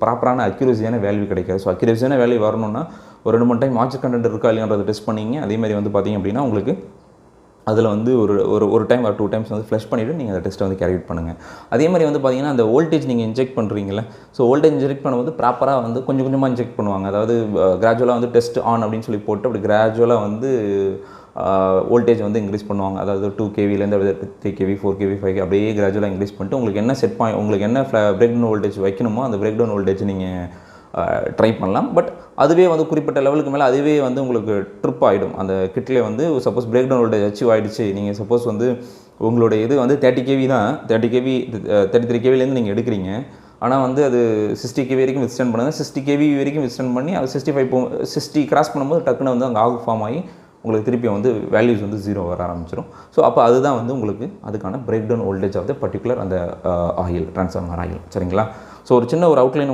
ப்ராப்பரான அக்யூரஸியான வேல்யூ கிடைக்காது. So அக்யூரஸியான value வரணும்னா ஒரு 2-3 டைம் மாய்ஸ்சர் கண்டென்ட் இருக்கா இல்லையான்றதை டெஸ்ட் பண்ணிங்க. அதேமாதிரி வந்து பார்த்திங்க அப்படின்னா உங்களுக்கு அதில் வந்து ஒரு டைம் 2 டைம்ஸ் வந்து ஃப்ளஷ் பண்ணிவிட்டு நீங்கள் அந்த டெஸ்ட்டை வந்து கேரி அவுட் பண்ணுங்கள். அதே மாதிரி வந்து பார்த்திங்கன்னா அந்த வோல்டேஜ் நீங்கள் இன்ஜெக்ட் பண்ணுறீங்களா, ஸோ வோல்டேஜ் இன்ஜெக்ட் பண்ணும்போது ப்ராப்பராக வந்து கொஞ்சம் கொஞ்சமாக இன்ஜெக்ட் பண்ணுவாங்க. அதாவது கிராஜுவலாக வந்து டெஸ்ட் ஆன் அப்படின்னு சொல்லி போட்டு அப்படி கிராஜுவலாக வந்து வோல்டேஜ் வந்து இன்க்ரீஸ் பண்ணுவாங்க. அதாவது 2 kVலேருந்து 3 kV 4 kV 5 kV அப்படியே கிராஜுவலாக இன்க்ரீஸ் பண்ணிட்டு உங்களுக்கு என்ன செட் பாயிண்ட், உங்களுக்கு என்ன பிரேக் டவுன் வோல்டேஜ் வைக்கணுமோ அந்த பிரேக் டவுன் வோல்டேஜ் நீங்கள் ட்ரை பண்ணலாம். பட் அதுவே வந்து குறிப்பிட்ட லெவலுக்கு மேலே அதுவே வந்து உங்களுக்கு ட்ரிப் ஆகிடும். அந்த கிட்லேயே வந்து suppose break down voltage achieve ஆகிடுச்சு, நீங்கள் சப்போஸ் வந்து உங்களுடைய இது வந்து 30 kV தான், 30 kV 33 kVலேருந்து நீங்கள் எடுக்கிறீங்க. ஆனால் வந்து அது 60 kV வரைக்கும் வித்ஸ்டாண்ட் பண்ணுங்கள். 60 kV வரைக்கும் வித்ஸ்டாண்ட் பண்ணி அது 60 கிராஸ் பண்ணும்போது டக்குன்னு வந்து அங்கே ஆஃப் ஃபார்ம் ஆகி உங்களுக்கு திருப்பி வந்து வேல்யூஸ் வந்து 0 வர ஆரம்பிச்சிடும். ஸோ அப்போ அதுதான் வந்து உங்களுக்கு அதுக்கான break down voltage of the particular அந்த ஆயில், ட்ரான்ஸ்ஃபார்மர் ஆயில். சரிங்களா? ஸோ ஒரு சின்ன ஒரு அவுட்லைன்